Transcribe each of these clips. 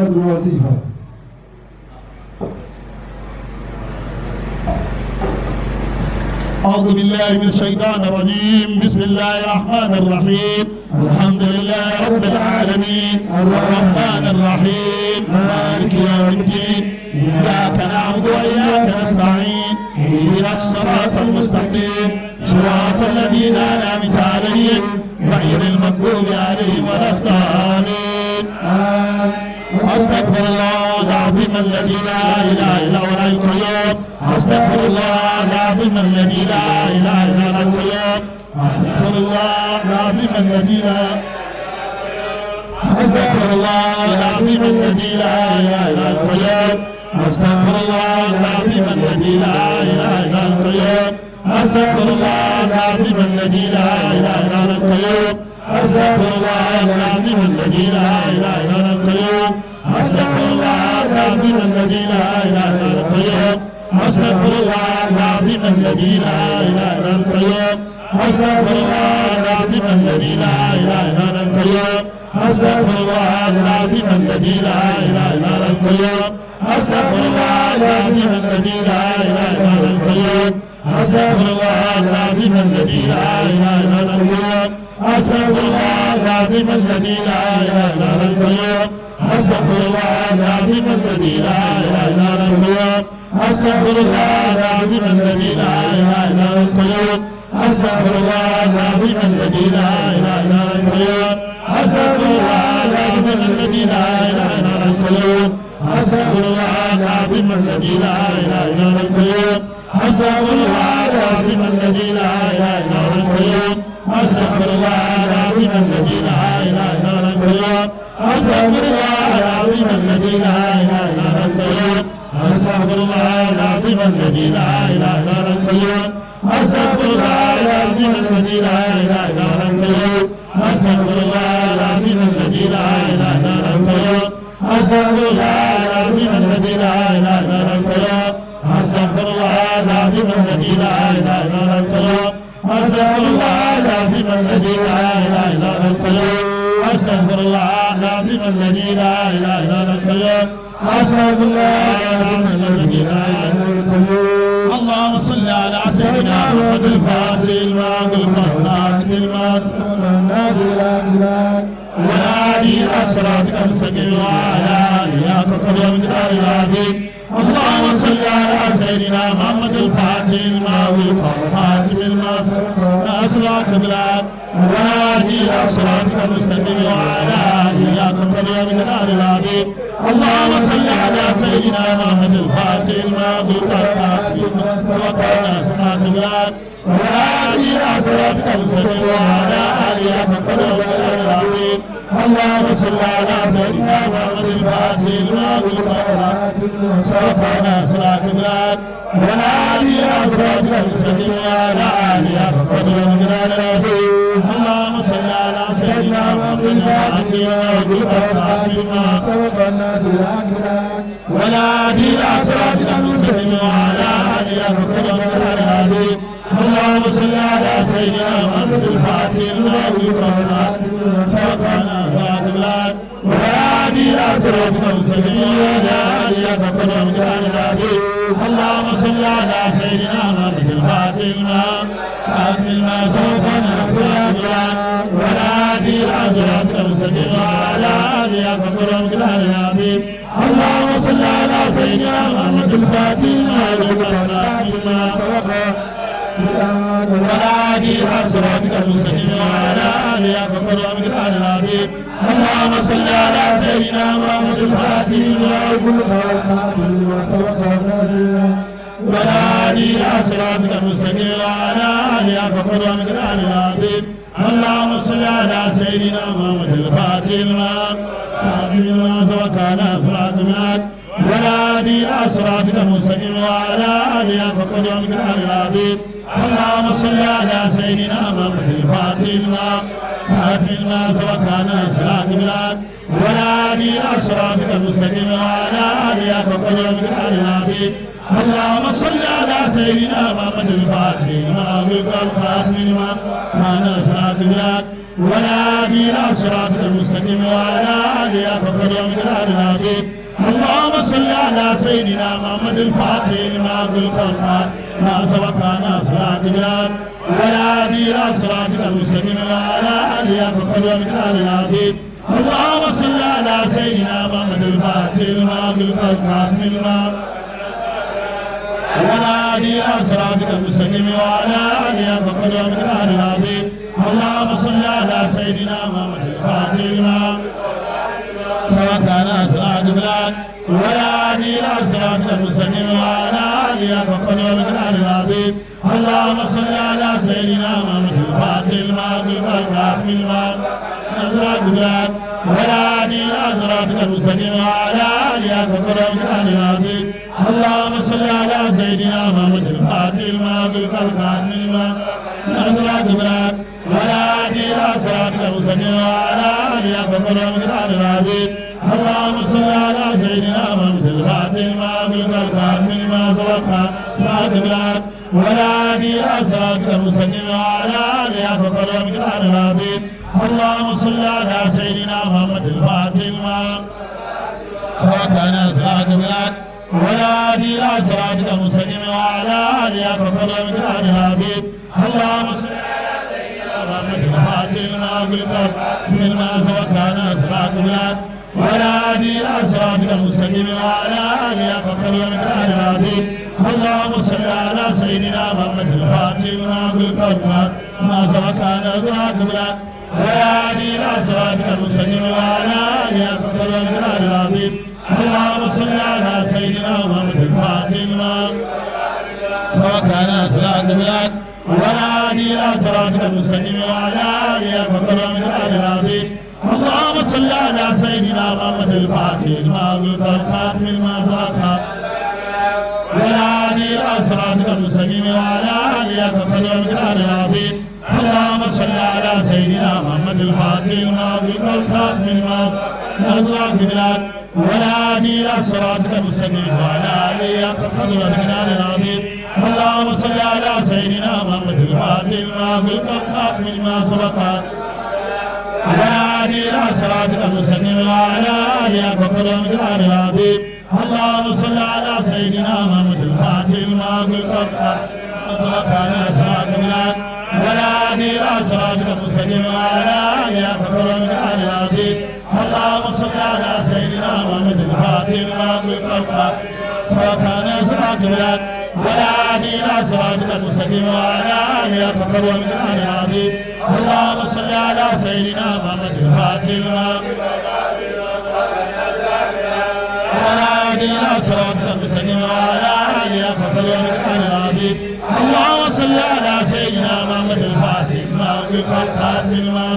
الوظيفة. أعوذ بالله من الشيطان الرجيم. بسم الله الرحمن الرحيم. الحمد لله رب العالمين الرحمن الرحيم مالك يوم الدين. إياك نعبد وإياك نستعين. اهدنا الصراط المستقيم صراط الذين أنعمت عليهم غير المغضوب عليهم ولا الضالين. أستغفر الله العظيم الذي لا إله إلا هو الحي القيوم. أستغفر الله العظيم الذي لا إله إلا هو القيوم. أستغفر الله العظيم الذي لا أستغفر الله العظيم الذي لا إله إلا القيوم. أستغفر الله العظيم الذي لا إله إلا القيوم. أستغفر الله العظيم الذي لا إله إلا القيوم. أستغفر الله العظيم الذي لا إله إلا القيوم. أستغفر الله العظيم الذي لا إله إلا القيوم. أستغفر الله العظيم الذي لا إله إلا القيوم. أستغفر الله العظيم الذي لا إله إلا القيوم. أستغفر الله العظيم الذي لا إله إلا القيوم. أستغفر الله العظيم الذي لا إله إلا القيوم. أستغفر الله العظيم الذي لا إله إلا القيوم. أستغفر الله العظيم الذي لا إله إلا القيوم. أستغفر الله العظيم الذي لا إله إلا القيوم. أستغفر الله العظيم الذي لا إله إلا القيوم. أستغفر الله العظيم الذي لا إله إلا القيوم. أستغفر الله العظيم الذي لا إله إلا القيوم. أستغفر الله العظيم الذي لا إله إلا القيوم. أستغفر الله العظيم الذي لا إله إلا القيوم. أستغفر الله العظيم الذي لا إله إلا القيوم. أستغفر الله العظيم الذي لا إله إلا القيوم. أستغفر الله العظيم الذي لا إله إلا القيوم. أستغفر الله العظيم الذي لا إله إلا القيوم. أستغفر الله العظيم الذي لا إله إلا القيوم. أستغفر الله العظيم الذي لا إله إلا القيوم. أستغفر الله العظيم الذي لا إله إلا القيوم. أستغفر الله العظيم الذي لا إله إلا القيوم. أستغفر الله العظيم الذي لا إله إلا القيوم. أستغفر الله العظيم الذي لا إله إلا القيوم. اللهم صل على سيدنا محمد الفاتح الماغل والخاتم النازل الأكبر والهادي إلى صراطك المستقيم وعلى آله حق قدره ومقداره العظيم. اللهم صل على سيدنا محمد الفاتح الماغل والخاتم النازل الأكبر والهادي إلى صراطك المستقيم وعلى آله حق قدره ومقداره العظيم. اللهم صل على سيدنا محمد الفاتح الماغل والخاتم والهادي إلى صراطك المستقيم وعلى آله حق قدره ومقداره العظيم. اللهم صل على سيدنا محمد الفاتح الماغل والخاتم والهادي إلى صراطك المستقيم وعلى آله حق قدره ومقداره العظيم. اللهم صل على سيدنا محمد الفاتح الماغل والهادي إلى صراطك المستقيم وعلى آله حق قدره ومقداره العظيم. اللهم صل على سيدنا محمد الفاتح الماغل والهادي إلى صراطك المستقيم وعلى آله حق قدره ومقداره العظيم. اللهم صل على سيدنا محمد الفاتح والهادي إلى صراطك المستقيم وعلى آله حق قدره ومقداره العظيم. اللهم صل على سيدنا محمد الفاتح والهادي إلى صراطك المستقيم وعلى آله حق قدره ومقداره العظيم. اللهم صل على سيدنا محمد الفاتح والهادي إلى صراطك المستقيم وعلى آله حق قدره ومقداره العظيم. اللهم صل على سيدنا محمد الفاتح لما سبق صراط منك والهادي إلى صراطك المستقيم وعلى آله حق قدره ومقداره العظيم. اللهم صل على سيدنا محمد الفاتح لما سبق صراط منك والهادي إلى صراطك المستقيم وعلى آله حق قدره ومقداره العظيم. اللهم صل على سيدنا محمد الفاتح لما أغلق الخاتم لما كان صراط منك ونادي إلى صراطك المستقيم وعلى آله فقد ومقدار العظيم. اللهم صل على سيدنا محمد الفاتح لما أغلق والخاتم ما سبق ناصر البلاد ونادي إلى صراطك المستقيم وعلى آله فقد ومقدار العظيم. اللهم صل على سيدنا محمد الفاتح لما أغلق والخاتم لما ونادي إلى صراطك المستقيم وعلى آله فقد ومقدار العظيم. اللهم صل على سيدنا محمد الفاتح لما سبق ناصر البلاد ونادي إلى صراطك المستقيم وعلى آله فقد ومقدار العظيم. اللهم صل على سيدنا محمد الفاتح لما أغلق والخاتم لما نصر البلاد ونادي إلى صراطك المستقيم وعلى آله فقد ومقدار العظيم. اللهم صل على سيدنا محمد الفاتح لما أغلق والخاتم لما نصر البلاد ونادي إلى صراطك المستقيم وعلى آله فقد ومقدار العظيم. اللهم صل على سيدنا محمد الفاتح لما أغلق والخاتم لما سبق ناصر البلاد ونادي إلى صراطك المستقيم وعلى آله فقد ومقدار العظيم. اللهم صل على سيدنا محمد الفاتح لما سبق ناصر البلاد ونادي إلى صراطك المستقيم وعلى آله فقد ومقدار العظيم. اللهم صل على سيدنا محمد الفاتح لما أغلق لما سبق ناصر البلاد ونادي إلى صراطك المستقيم وعلى آله فقد ومقدار العظيم. اللهم صل على سيدنا محمد الفاتح لما أغلق ما سبق ناصر البلاد ونادي إلى صراطك المستقيم وعلى آله فقد ومقدار العظيم. اللهم صل على سيدنا محمد الفاتح لما سبق ناصر البلاد ونادي إلى صراطك المستقيم وعلى آله فقد ومقدار العظيم. اللهم صل على سيدنا محمد الفاتح لما أغلق والخاتم لما سبق ونادي إلى صراطك المستقيم وعلى آله فقد ومقدار العظيم. اللهم صل على سيدنا محمد الفاتح لما أغلق والخاتم لما نصر البلاد ونادي إلى صراطك المستقيم وعلى آله فقد ومقدار العظيم. اللهم صل على سيدنا محمد الفاتح لما أغلق والخاتم لما سبق ونادي إلى صراطك المستقيم وعلى آله فقد ومقدار العظيم. اللهم صل على سيدنا محمد الفاتح لما أغلق والخاتم لما سبق ناصر البلاد ونادي إلى صراطك المستقيم وعلى آله فقد ومقدار العظيم. اللهم صل على سيدنا محمد الفاتح لما أغلق والخاتم سبق ناصر البلاد ونادي إلى صراطك المستقيم وعلى آله فقد ومقدار العظيم. اللهم صل على سيدنا محمد الفاتح لما ونادي إلى صراطك المستقيم وعلى آله فقد ومقدار العظيم. اللهم صل على سيدنا محمد الفاتح لما أغلق والخاتم لما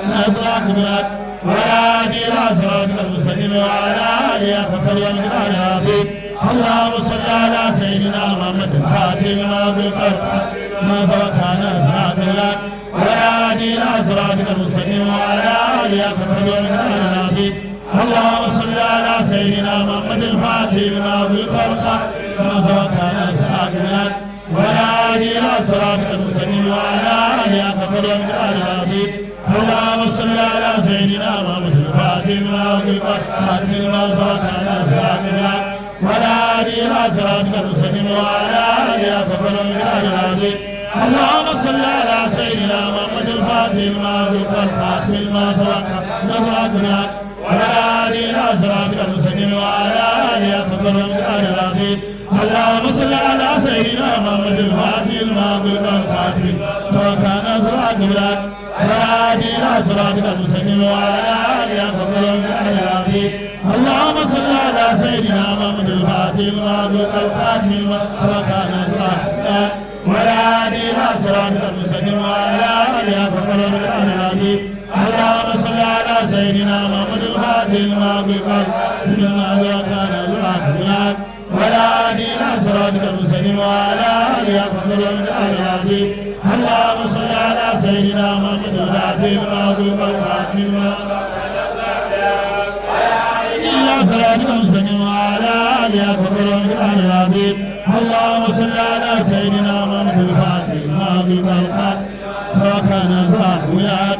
نصر البلاد ونادي إلى صراطك المستقيم وعلى آله فقد ومقدار العظيم. اللهم صل على سيدنا محمد الفاتح لما أغلق ما سبق ناصر البلاد ونادي إلى صراطك المستقيم وعلى آله فقد ومقدار العظيم. اللهم صل على سيدنا محمد الفاتح لما أغلق ما سبق ناصر البلاد ونادي إلى صراطك المستقيم وعلى آله فقد ومقدار العظيم. اللهم صل على سيدنا محمد الفاتح لما أغلق ما سبق ناصر البلاد ونادي إلى صراطك المستقيم وعلى آله فقد ومقدار العظيم. اللهم صل على سيدنا محمد الفاتح لما أغلق والخاتم لما سبق ناصر البلاد ونادي إلى صراطك المستقيم وعلى آله فقد ومقدار العظيم. اللهم صل على سيدنا محمد الفاتح لما أغلق والخاتم سبق ناصر البلاد ونادي إلى صراطك المستقيم وعلى آله فقد ومقدار العظيم. اللهم صل على سيدنا محمد الفاتح لما أغلق والخاتم لما سبق ناصر البلاد ونادي إلى صراطك المستقيم وعلى آله فقد ومقدار العظيم. اللهم صل على سيدنا محمد الفاتح لما أغلق لما سبق ناصر البلاد ونادي إلى صراطك المستقيم وعلى آله فقد ومقدار العظيم. اللهم صل على سيدنا محمد الفاتح لما أغلق والخاتم لما إلى صراطك المستقيم وعلى آله فقد ومقدار العظيم. اللهم صل على سيدنا محمد الفاتح لما أغلق والخاتم سبق ناصر البلاد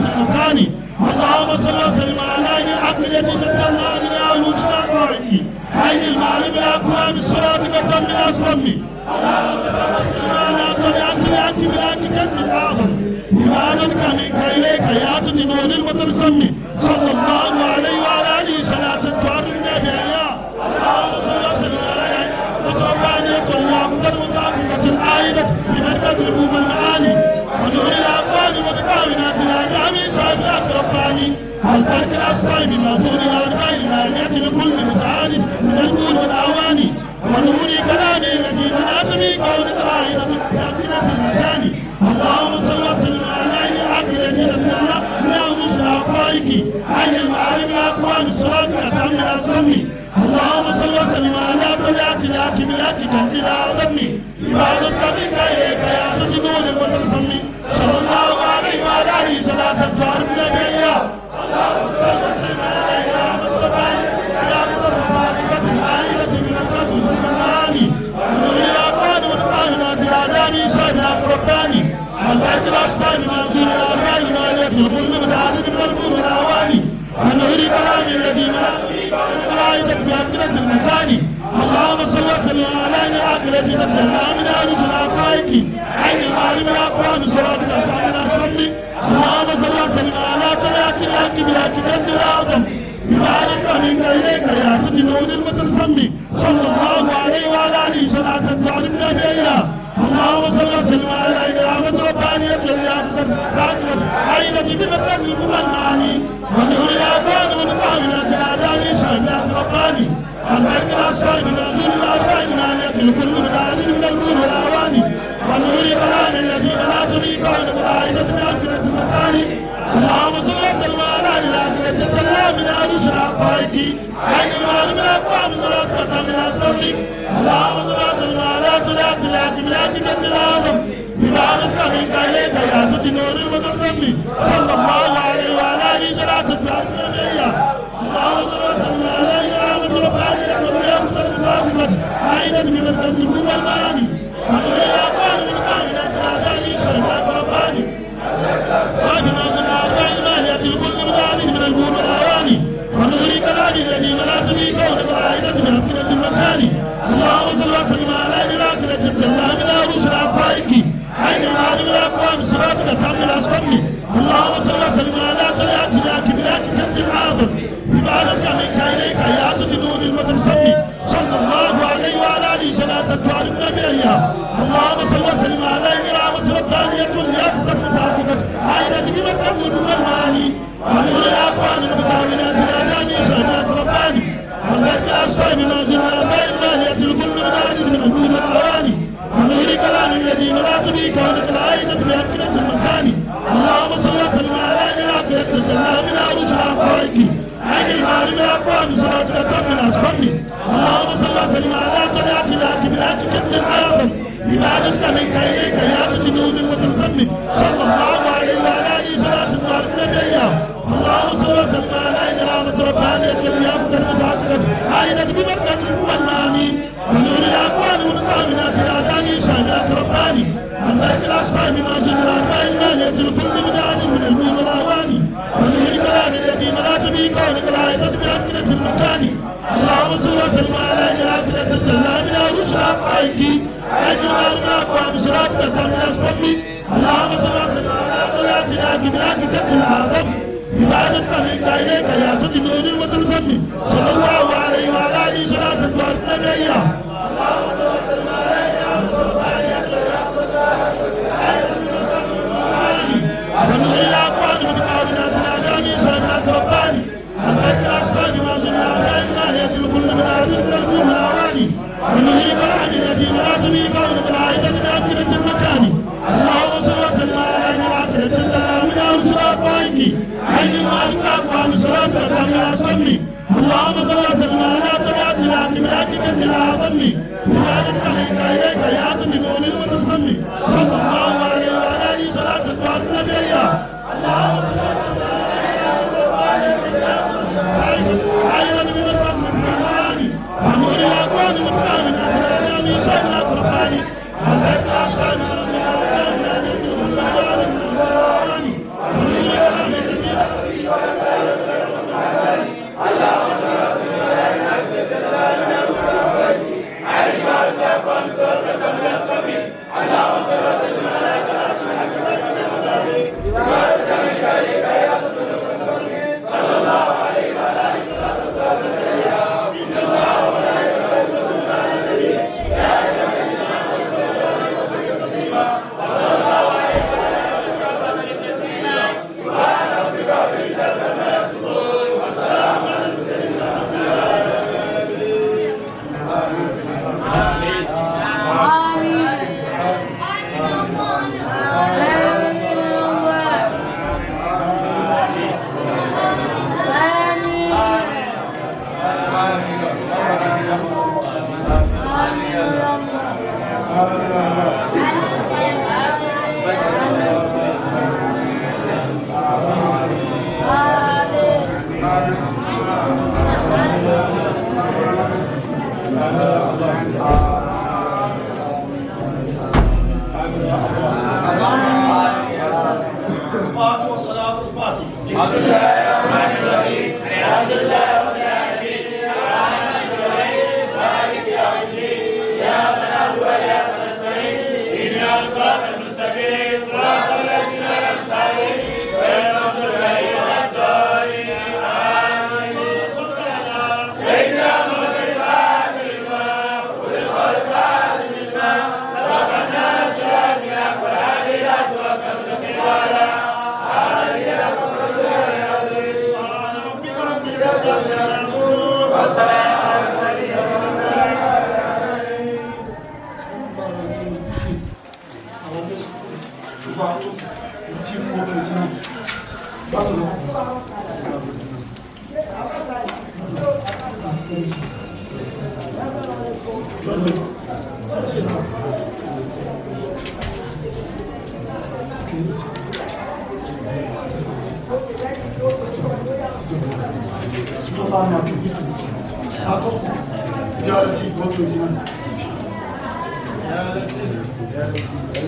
الأكوان اللهم صل وسلم على عين الحق التي تتجلى من عروش الأقوام عين المعرفة الأقوام الصراط قدم الأسقم اللهم صل وسلم على طلعة الحق بالحق كنز الأعظم عبادتك منك إليك يا تجنون المتلسم صلى الله عليه وعلى آله صلاة تعرفنا بها اللهم صل وسلم على ربانية والياقوت المتحققة العائدة بمركز الأمم المعاني ونور الأقوال والكائنات الأنعام صاحب الأكرباني البرك الأسطى بموزون الأربع المانية لكل متعارف من النور والأواني ونور كلامي الذي منعت به كونك رائدة بأمكنة المكان اللهم صل وسلم على عين الحق التي تتجلى من عروش الحقائق عين المعارف الأقوام الصراط كتم الأسقم اللهم صل وسلم على طلعة الحق بالحق كنز الأعظم عبادتك منك إليك يا تجنون المتلسم صلى الله عليه وعلى آله صلاة تعرفنا بها اللهم صل وسلم على إكرامة رباني يا قدر مطابقة العائلة من القصر والمعاني ونور الأقوال والقائنات الأعدام صاحب الأقرباني البرك الأسطى بموزون الأربع المالية الكل متعدد من النور والأواني ونور كلام الذي منع به كونك رائدة بأمكنة المكان اللهم صل وسلم على عين الحق التي تتجلى من عروش الحقائق عين المعارف الأقوام صراطك كامل الأسقم اللهم صل وسلم على طلعة الحق بالحق كنز الأعظم ببارك منك إليك يا تجنون المتلسم صلى الله عليه وعلى آله صلاة تعرفنا بها اللهم صل وسلم على عين رحمة ربانية والياقوت الحقيقة عينة بمركز الأمم المعاني ونور الأقوال والكائنات الأعدام صاحب الأقرباني البرك الأسطى بموزون الأربع المانية لكل متعدد من النور والأواني ونور كلام الذي منعت به كونك رائدة بأمكنة المكان اللهم صل وسلم على عين الحق التي تتجلى من عروش الحقائق عين المعارف الأقوام صراط كتم الأسقم اللهم صل وسلم على طلعة الحق بالحق كنز الأعظم عبادتك منك إليك يا تجنون المتلسم صلى الله عليه وعلى آله صلاة تعرفنا بها اللهم صل وسلم على إكرامة رباني والياقوت المتحققة عينا بمركز الأمم المعاني ونور الأقوال والكائنات الأعدام صاحب الأقرباني صاحب موزون الأربع المالية الكل متعدد من النور والأواني ونور كلام الذي منعت به كونك رائدة بأمكنة المكان اللهم صل وسلم على عين الحق التي تتجلى من عروش الحقائق عين المعارف الأقوام صراطك كامل الأسقم اللهم صل وسلم على طلعة الحق بالحق كنز الأعظم عبادتك منك إليك يا تجنون المتلسم صلى الله عليه وعلى آله صلاة تعرفنا بها اللهم صل وسلم على إكرامة ربانية والياقوت المتحققة عينة بمركز الأمم المعاني ونور الأقوال والكائنات الأعدام صاحب الأقرباني البرك الأسطى بموزون الأربع المالية الكل متعدد من النور والأواني ونور كلام الذي منعت به كونك رائدة بأمكنة المكان اللهم صل وسلم على عين الحق التي تتجلى من عروش الحقائق عين المعارف الأقوام صراطك كامل الأسقم اللهم صل وسلم على طلعة الحق بالحق كنز الأعظم عبادتك منك إليك يا تجنون المتلسم صلى الله عليه وعلى آله صلاة تعرفنا بها اللهم صل وسلم على عين رحمة ربانية والياقوت المتحققة عينة بمركز الأمم المعاني ونور الأقوال والكائنات الأعدام صاحب الأقرباني البرك الأسطى بموزون الأربع المالية الكل متعدد من النور والأواني ونور كلام الذي منعت به كونك رائدة بأمكنة المكان اللهم صل وسلم على عين الحق التي تتجلى من عروش الحقائق عين المعارف الأقوام صراطك كامل الأسقم اللهم صل وسلم على طلعة الحق بالحق كنز الأعظم عبادتك منك إليك يا تجنون المتلسم صلى الله عليه وعلى آله صلاة تعرفنا بها اللهم صل وسلم على إكرامة ربانية والياقوت ونور الأقوال والكائنات الأعدام صاحب الأقرباني البرك الأسطى بموزون الأربع المالية الكل متعدد من النور والأواني ونور كلام الذي منعت به كونك رائدة بأمكنة المكان اللهم صل وسلم على عين الحق التي تتجلى من عروش الحقائق عين المعارف الأقوام صراطك كامل الأسقم اللهم صل وسلم على طلعة الحق بالحق كنز الأعظم عبادتك منك إليك يا تجنون المتلسم صلى الله عليه وعلى آله صلاة تعرفنا بها اللهم صل وسلم على عينا بمركز الأمم المعاني ونور الأقوال والكائنات الأعدام صاحب الأقرباني البرك الأسطى بموزون الأربع المالية الكل متعدد من النور والأواني ونور كلام الذي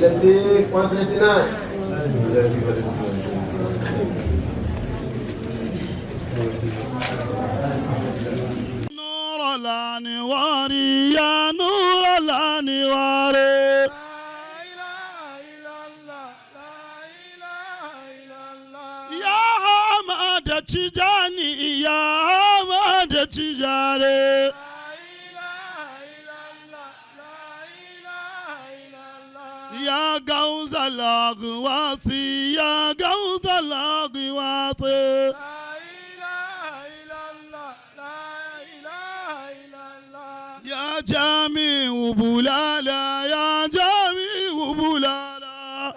التي 129 نور الانوار يا نور الانوار يا حمد تجاني يا حمد تجاني يا غوث الأغواث يا غوث الأغواث يا جامع بلالا يا جامع بلالا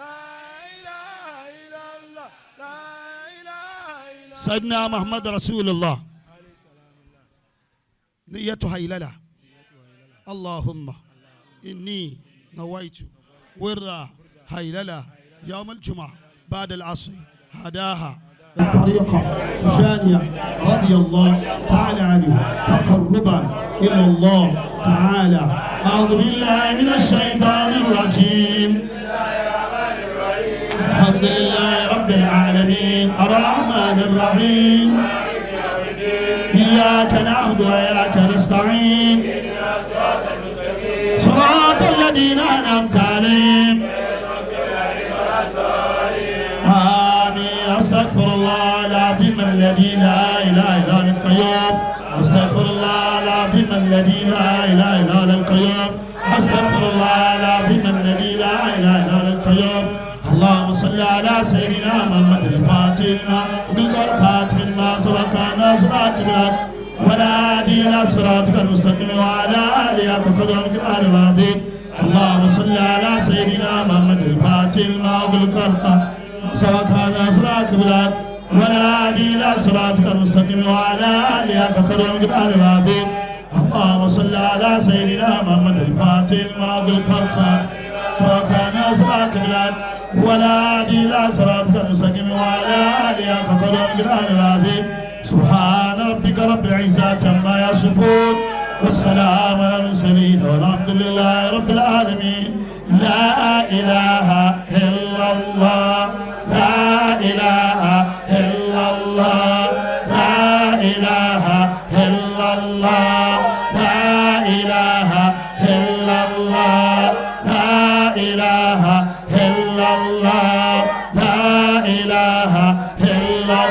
سيدنا محمد رسول الله نيتها إلى اللهم إني نويت ورا هيللة يوم الجمعة بعد العصر هداها الطريقة جانية رضي الله تعالى عنه تقربا إلى الله تعالى. أعوذ بالله من الشيطان الرجيم. الحمد لله رب العالمين الرحمن الرحيم إياك نعبد وإياك نستعين صراط الذين أنعمت عليهم آمين. أستغفر الله العظيم الذي لا إله إلا هو القيوم. أستغفر الله العظيم الذي لا إله إلا هو القيوم. أستغفر الله العظيم الذي لا إله إلا هو القيوم. اللهم صل على سيدنا محمد الفاتح وبالقول خاتم ما سبق ناصرات بالحق ولا هادي إلى صراطك المستقيم وعلى آله حق قدرك العظيم. اللهم صل على سيدنا محمد الفاتح لما بالقول سبق ناصرات بالحق ولا هادي إلى صراطك المستقيم وعلى آله حق قدرك العظيم. اللهم صل على سيدنا محمد الفاتح لما بالقول سبق ناصرات بالحق ولا هادي إلى صراطك المستقيم وعلى آله حق قدرك العظيم. سبحان ربك رب العزة عما يصفون والسلام على المرسلين والحمد لله رب العالمين. لا إله إلا الله لا إله إلا الله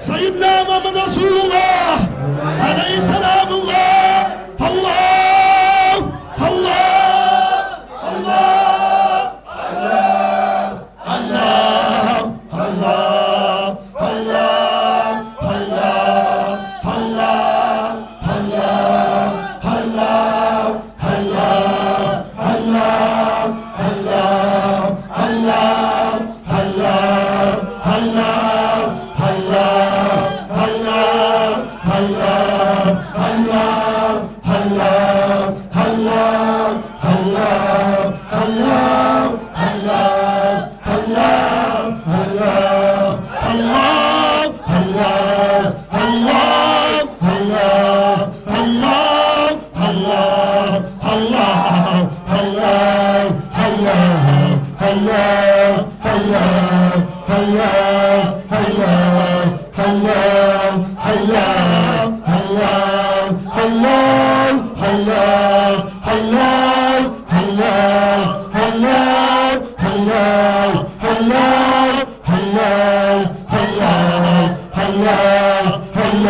سيدنا محمد رسول الله عليه سلام الله الله الله الله الله الله الله الله الله الله الله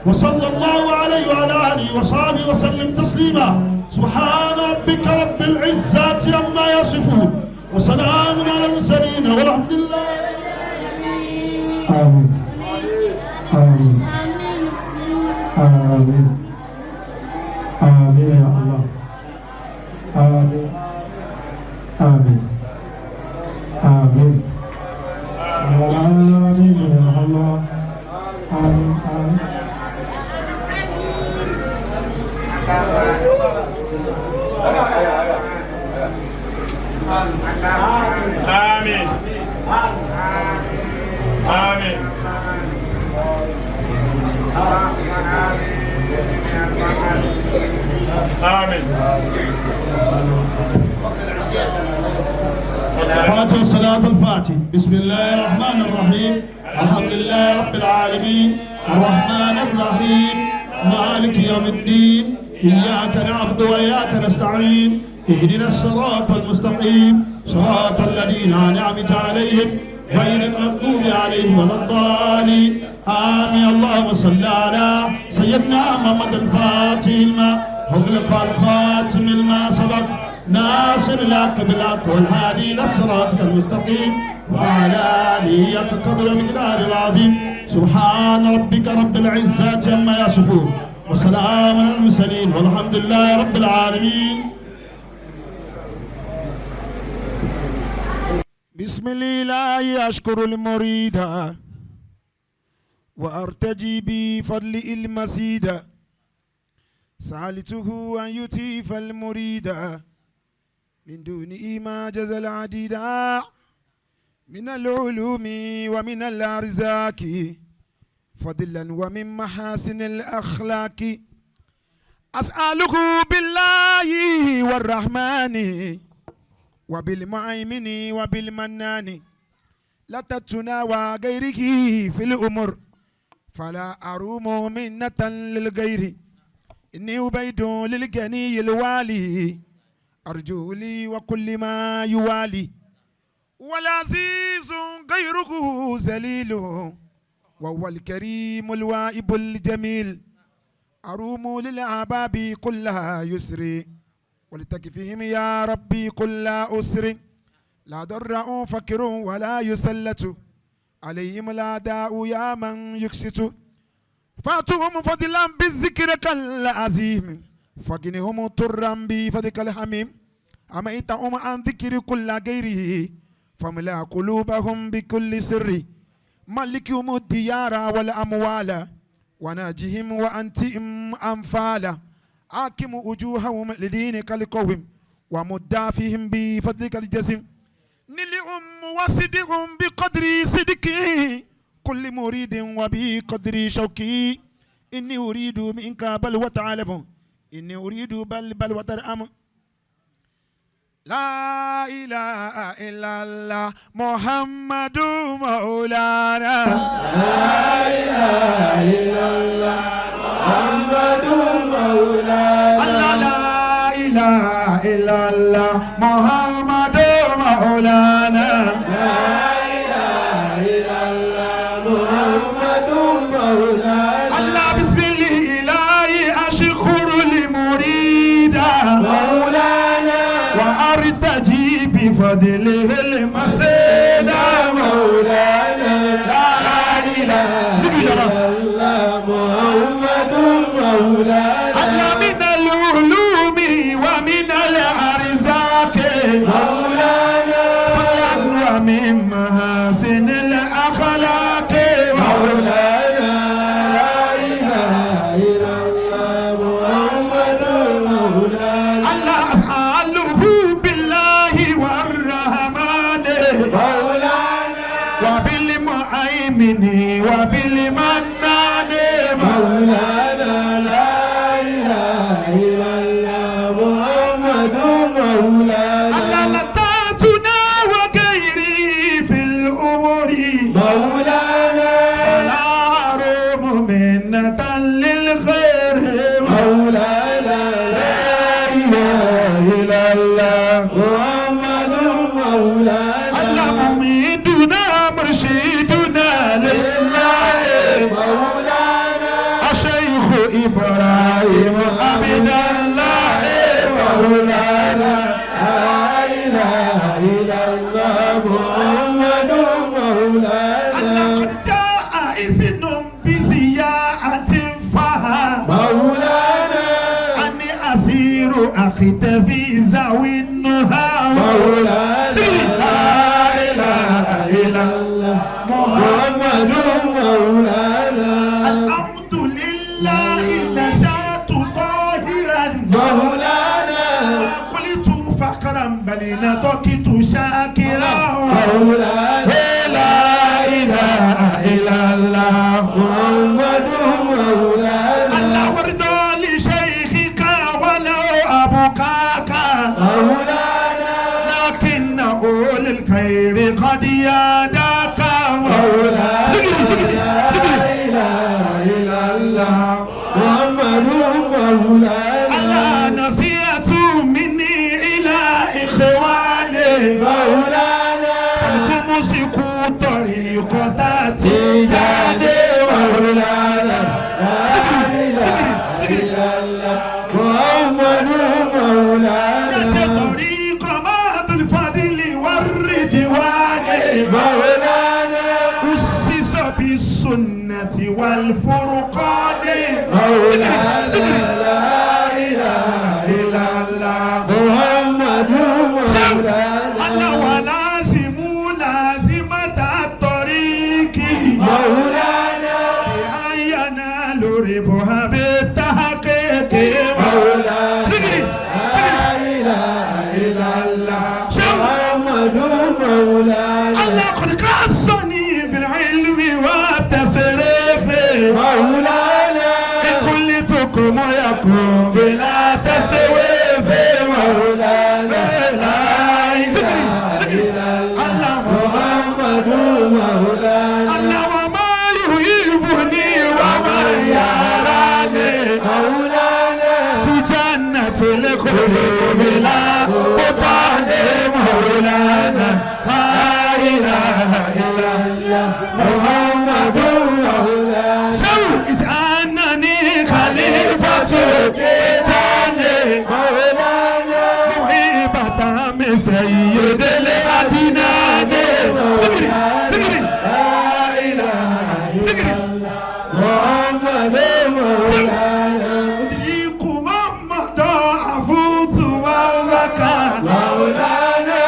وصلى الله عليه وعلى آله وصحبه وسلم تسليما. سبحان ربك رب العزة عما يصفون وسلام على المرسلين والحمد لله. آمين آمين آمين آمين يا الله آمين آمين آمين آمين يا الله آمين آمين آمين آمين آمين. فاتح صلاة الفاتح. بسم الله الرحمن الرحيم. الحمد لله رب العالمين الرحمن الرحيم مالك يوم الدين إياك نعبد وإياك نستعين اهدنا الصراط المستقيم صراط الذين أنعمت عليهم غير المغضوب عليهم ولا الضالين آمين. اللهم صل على سيدنا محمد الفاتح لما أغلق الخاتم لما سبق ناصر الحق بالحق والهادي إلى صراطك المستقيم وعلى آله حق قدر المقدار العظيم سبحان ربك رب العزة عما يصفون وسلام على المرسلين والحمد لله رب العالمين. بسم الله أشكر المريد وأرتجي بفضل المسيد سألته أن يطيف المريد من دونه ما جزى العديد من العلوم ومن الأرزاق فضلا ومن محاسن الأخلاق أسأله بالله والرحمن وبالمؤمن وبالمنان لا تتنا وغيره في الأمور فلا أروم منة للغير إني عبيد للغني الوالي أرجو لي وكل ما يوالي والعزيز غيره ذليل وهو الكريم الوائب الجميل أروم للأحباب كلها يسري ولتكفيهم يا ربي كل أسر لا ضر فكر ولا يسلت عليهم الأعداء يا من يكست فاتهم فضلا بالذكر كالعظيم فقنهم طرا بفضلك الحميم أميتهم عن ذكر كل غيره فملا قلوبهم بكل سر ملكهم الديار والأموال وناجهم وأنتهم أنفالا حاكم وجوههم لدينك القوم ومدافهم بفضلك الجسم نلهم وصدهم بقدر صدقي كل مريد وبقدر شوكي إني أريد منك بل وتعلم إني أريد بل وترأم لا إله إلا الله محمد مولانا لا إله إلا الله محمد مولانا الله لا إله إلا الله محمد مولانا لا إله إلا الله محمد مولانا الله بسم الله أشكر المريد مولانا وأرتجي بفضله المسيد مولانا لا إله إلا الله محمد مولانا الله من العلوم ومن الأرزاق مولانا ومن محاسن الأخلاق مولانا لا إله إلا الله محمد مولانا الله أسأله بالله والرحمن مولانا وبالمؤمن وبالمنان مولانا لا إله إلا الله محمد مولانا الله لطاعتنا وغيري في الأمور مولانا فلا أروم منة للخير مولانا لا إله إلا الله محمد مولانا الله مميدنا مرشدنا لله مولانا الشيخ إبراهيم عبد الله مولانا لا إله إلا الله محمد مولانا الله قد جاء إذن بزياءة فها مولانا أني أسير أختفي ذوي النهى مولانا لا إله إلا الله محمد مولانا الحمد لله نشأت طاهرا مولانا ما قلت فقرا بل نطقت شاكرا مولانا لا إله إلا الله محمد مولانا الله وارضى لشيخك ولو أبقاك مولانا لكن أولي الخير قد ياداك مولانا السنة والفرقان مولانا لا إله إلا الله محمد مولانا الله ولازم لازمة الطريق مولانا بأن ينال ربها بالتحقيق مولانا زكري لا إله إلا الله محمد مولانا الله قد قصني بالعلم والتصريف مولانا كل تكم يكون بلا تسويف مولانا لا زكري الله محمد مولانا الله وما يهيبني وما يراني مولانا في جنة الخلود بلا بطان مولانا لا إله إلا الله محمد مولانا شو إذ أنني خليفة في جنة مولانا محبة من سيد الأدنان زكري زكري لا إله زكري محمد مولانا أدريك محمد أفوت وبكى مولانا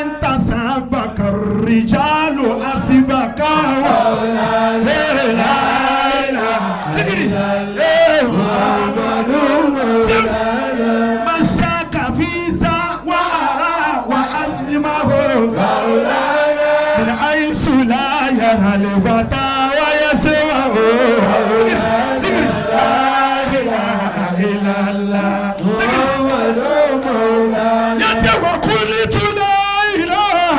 إن تسابق الرجال أسبقا مولانا لا إله زكري محمد مولانا من شاك في ذا وأرى وأزمه مولانا من حيث لا يرى الفتى ويسمعه زكري لا إله إلا الله محمد مولانا وقلت لا إله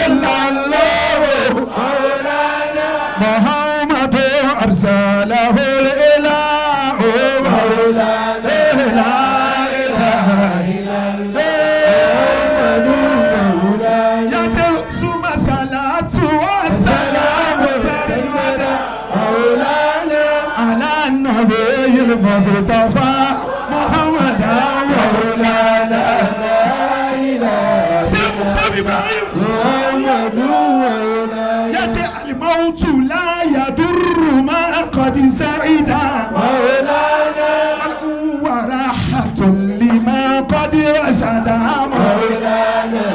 إلا الله مولانا محمد أرسله الإله مولانا لا إله إلا الله مولانا ثم صلاة والسلام سرمدا مولانا على النبي المصطفى محمد مولانا لا إله سبي إبراهيم محمد مولانا يأتي الموت لا يضر ما قد سعد مولانا بل هو راحة لما قد رشد مولانا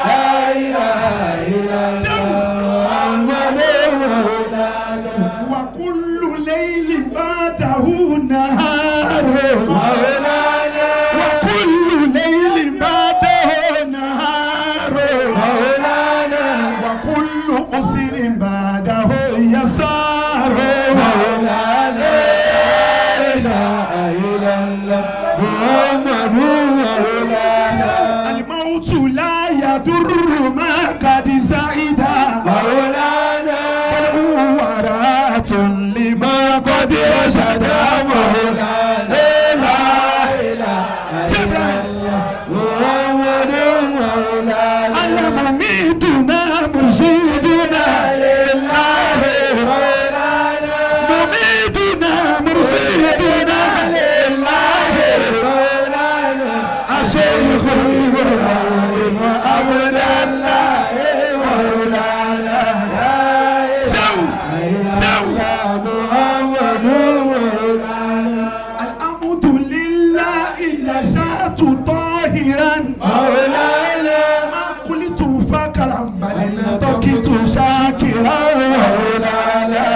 لا إله إلا الله محمد مولانا وكل ليل بعده نهار مولانا وكل ليل بعده نهار مولانا وكل أسر بعده يسار مولانا لا إله إلا الله محمد مولانا الموت لا يضر ما قد سعد مولانا بل هو راحة لما قد رشد مولانا لا إله إلا الله محمد مولانا المميتنا مرشدنا لله مولانا مميتنا مرشدنا لله مولانا الشيخ إبراهيم عبد الله مولانا سو محمد مولانا الحمد لله نشأت طاهرا مولانا ما قلت فكرا بل نطقت شاكرا مولانا لا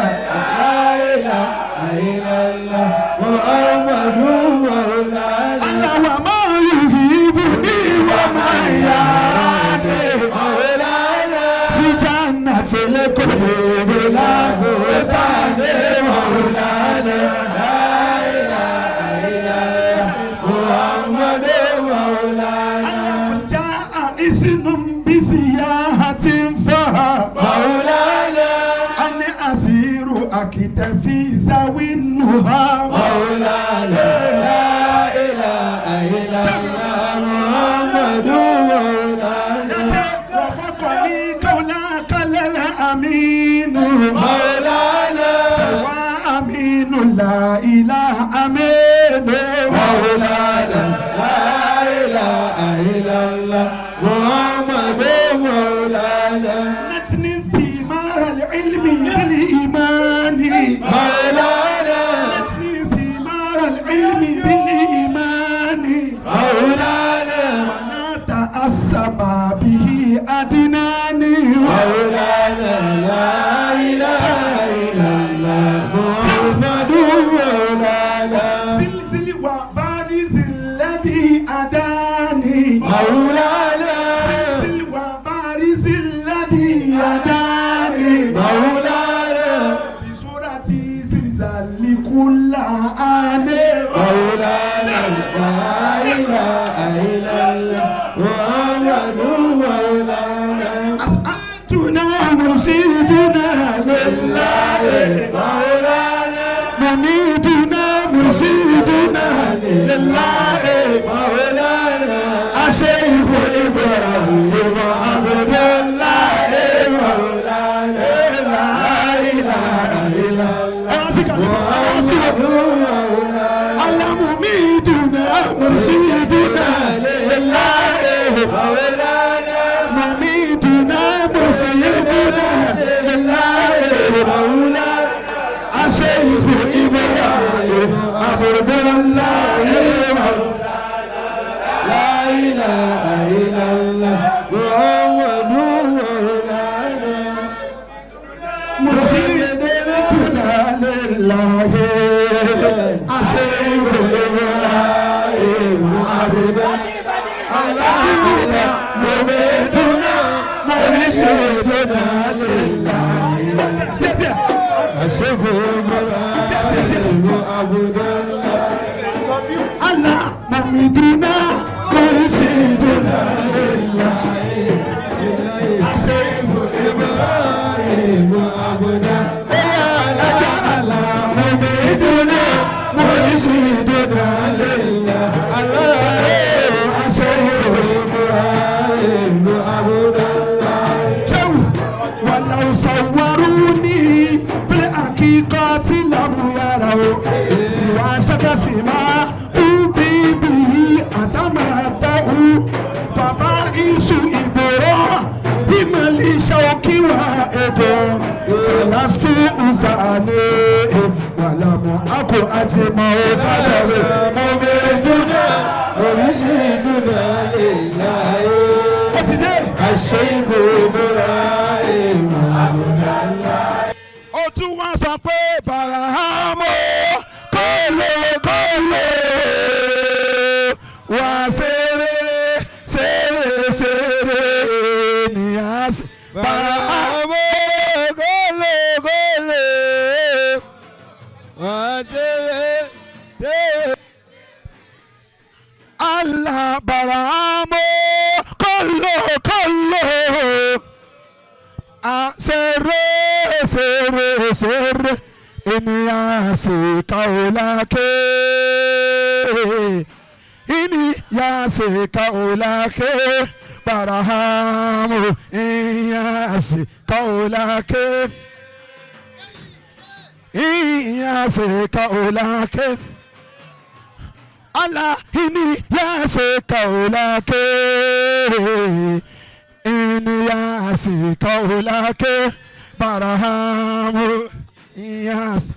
إله إلا الله محمد مولانا الله وما يهيبني وما يراني مولانا في جنة القلوب لا بهتان مولانا لا إله إلا الله محمد مولانا قد جاء إذن بسياحة فها مولانا أن أسير أكتفي ذوي النهى مولانا لا إله إلا الله محمد مولانا وفقني قولك للأمين مولانا وأمين لا إله أمين مولانا لا إله إلا الله محمد مولانا نتني في مال العلم بالإيمان الشيخ إبراهيم عبد الله لا إله إلا الله محمد مولانا مسيدنا لله الشيخ إبراهيم عبد الله مميتنا مرشدنا لله الشيخ إبراهيم عبد الله مميتنا مرشدنا لله الشيخ إبراهيم عبد الله مميتنا مرشدنا لله الشيخ إبراهيم عبد شو ولو صوروني بالحقيقة لم يروا سوى سكسما به أتمتعوا فبائس إبراهيم لشوك وإدو فلست أزاني ولم أكو أجمع قدر ممدنا مرشدنا لله الشيخ إبراهيم عبد ó tún wá sọ pé bàràhámọ́ kọ́lé wá ṣeré ní àṣẹ. bàràhámọ́ kọ́lé wá ṣeré. Allah bàràhámọ́ kọ́lé ṣeré ènìyàn sì kaolake ènìyàn sì kaolake barahamu ènìyàn sì kaolake ènìyàn sì kaolake Allah ènìyàn sì kaolake ènìyàn sì kaolake barahamu. Yes.